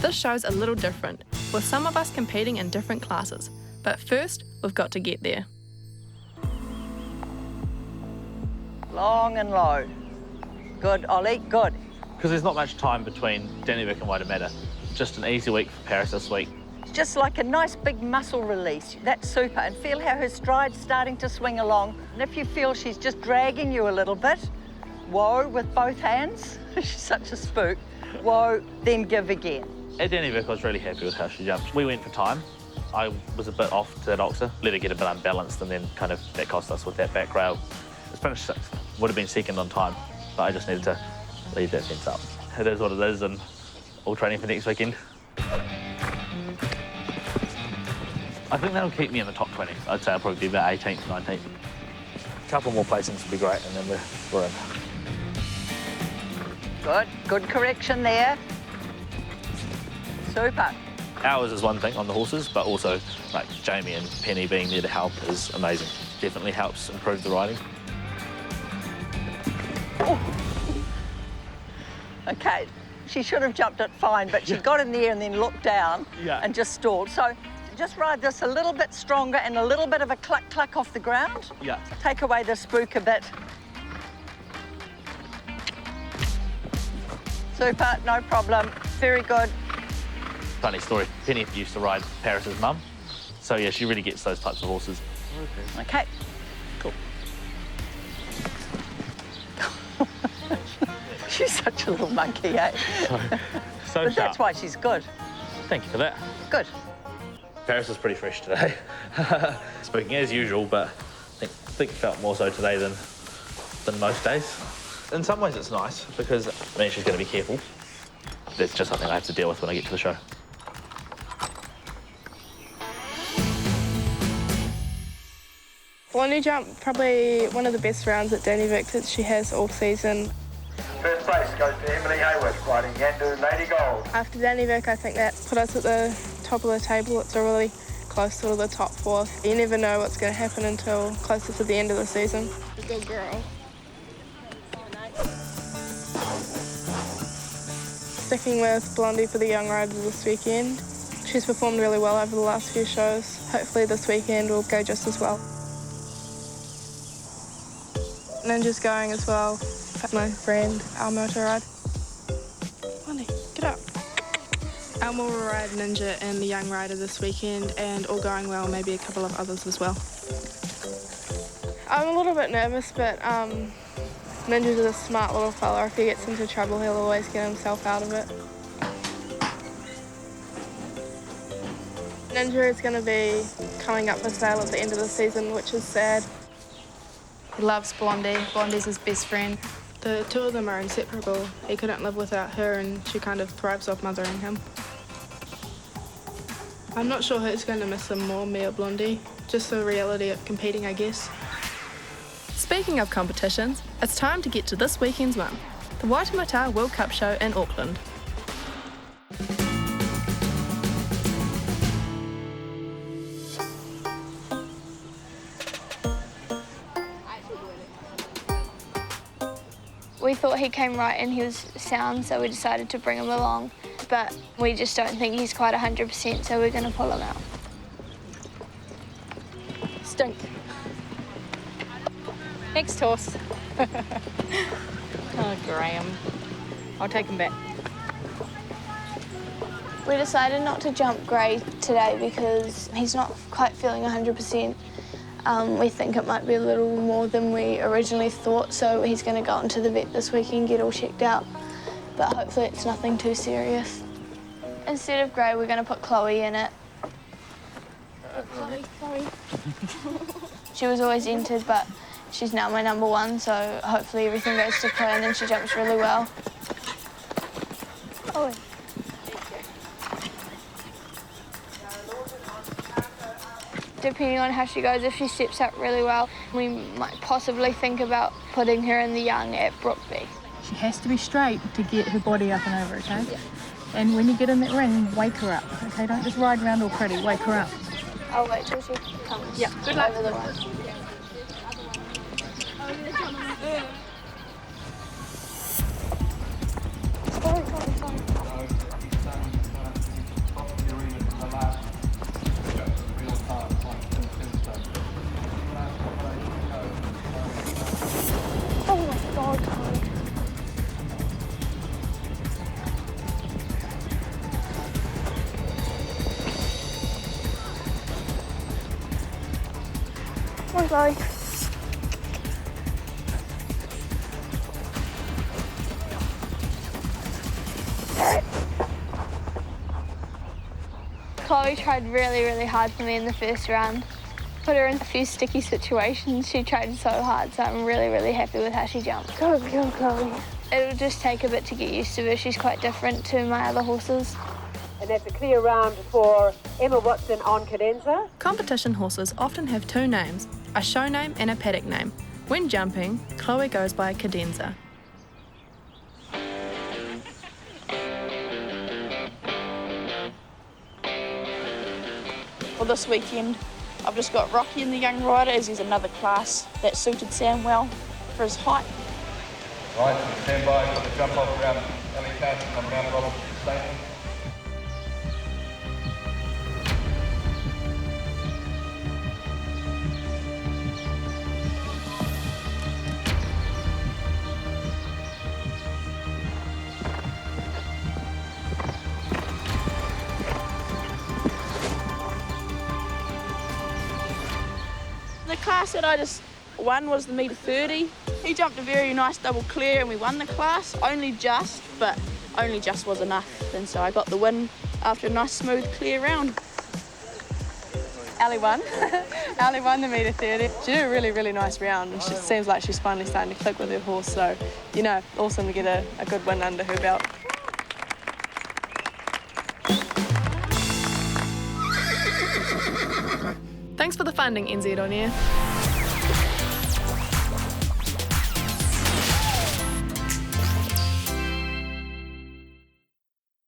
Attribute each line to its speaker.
Speaker 1: This show's a little different, with some of us competing in different classes. But first, we've got to get there.
Speaker 2: Long and low. Good, Ollie, good.
Speaker 3: Because there's not much time between Dannevirke and Waitemata. Just an easy week for Paris this week.
Speaker 2: Just like a nice big muscle release. That's super. And feel how her stride's starting to swing along. And if you feel she's just dragging you a little bit, whoa, with both hands. She's such a spook. Whoa, then give again.
Speaker 3: At Dannevirke, I was really happy with how she jumped. We went for time. I was a bit off to that oxer, let her get a bit unbalanced, and then kind of that cost us with that back rail. It was finished sixth. Would have been second on time, but I just needed to leave that fence up. It is what it is, and all training for next weekend. I think that'll keep me in the top 20. I'd say I'll probably be about 18th, 19th. A couple more placings would be great, and then we're in.
Speaker 2: Good, good correction there. Super.
Speaker 3: Hours is one thing on the horses, but also like Jamie and Penny being there to help is amazing. Definitely helps improve the riding.
Speaker 2: Oh. Okay, she should have jumped it fine, but she got in there and then looked down and just stalled. So just ride this a little bit stronger and a little bit of a cluck off the ground.
Speaker 3: Yeah.
Speaker 2: Take away the spook a bit. Super, no problem. Very good.
Speaker 3: Funny story, Penny used to ride Paris's mum, so yeah, she really gets those types of horses.
Speaker 2: Okay.
Speaker 3: Cool.
Speaker 2: She's such a little monkey, eh?
Speaker 3: So
Speaker 2: But
Speaker 3: sharp.
Speaker 2: that's why she's good.
Speaker 3: Thank you for that.
Speaker 2: Good.
Speaker 3: Paris is pretty fresh today. Speaking as usual, but I think it felt more so today than most days. In some ways it's nice because I mean she's going to be careful. That's just something I have to deal with when I get to the show.
Speaker 4: Blondie jumped probably one of the best rounds at Dannevirke that she has all season.
Speaker 5: First place goes to Emily Hayward, riding Yandu Lady Gold.
Speaker 4: After Dannevirke, I think that put us at the top of the table. It's a really close to the top four. You never know what's going to happen until closer to the end of the season. Good girl. Sticking with Blondie for the young riders this weekend. She's performed really well over the last few shows. Hopefully this weekend will go just as well. Ninja's going as well. My friend Alma to ride. Blondie, get up. Alma will ride Ninja and the young rider this weekend, and all going well, maybe a couple of others as well. I'm a little bit nervous, but Ninja's a smart little fella. If he gets into trouble, he'll always get himself out of it. Ninja is going to be coming up for sale at the end of the season, which is sad.
Speaker 6: He loves Blondie. Blondie's his best friend.
Speaker 4: The two of them are inseparable. He couldn't live without her, and she kind of thrives off mothering him. I'm not sure who's going to miss him more, me or Blondie. Just the reality of competing, I guess.
Speaker 1: Speaking of competitions, it's time to get to this weekend's one, the Waitemata World Cup show in Auckland.
Speaker 7: We thought he came right and he was sound, so we decided to bring him along. But we just don't think he's quite 100%, so we're going to pull him out.
Speaker 6: Stink. Next horse. Oh, Graham. I'll take him back.
Speaker 7: We decided not to jump Gray today because he's not quite feeling 100%. We think it might be a little more than we originally thought, so he's going to go into the vet this week and get all checked out. But hopefully it's nothing too serious. Instead of Gray, we're going to put Chloe in it. Chloe. She was always entered, but she's now my number one, so hopefully everything goes to plan and she jumps really well. Oh. Depending on how she goes, if she steps up really well, we might possibly think about putting her in the young at Brookby.
Speaker 8: She has to be straight to get her body up and over, okay? Yeah. And when you get in that ring, wake her up, okay? Don't just ride around all pretty, wake her up.
Speaker 7: I'll wait till she comes
Speaker 8: Good luck.
Speaker 7: over the run. Chloe. Chloe tried really, really hard for me in the first round. Put her in a few sticky situations. She tried so hard, so I'm really, really happy with how she jumped. Go, Chloe. It'll just take a bit to get used to her. She's quite different to my other horses.
Speaker 9: And that's a clear round for Emma Watson on cadenza.
Speaker 1: Competition horses often have two names, a show name and a paddock name. When jumping, Chloe goes by cadenza.
Speaker 10: For this weekend, I've just got Rocky in the young rider, as he's another class that suited Sam well for his height.
Speaker 5: Right, stand by for the jump off around Ellie Carson and Mount Robert Station.
Speaker 10: The class that I just won was the metre 30. He jumped a very nice double clear and we won the class, only just was enough. And so I got the win after a nice smooth clear round.
Speaker 11: Ali won. Ali won the metre 30. She did a really, really nice round. It seems like she's finally starting to click with her horse, so, you know, awesome to get a good win under her belt.
Speaker 1: Thanks for the funding, NZ On Air.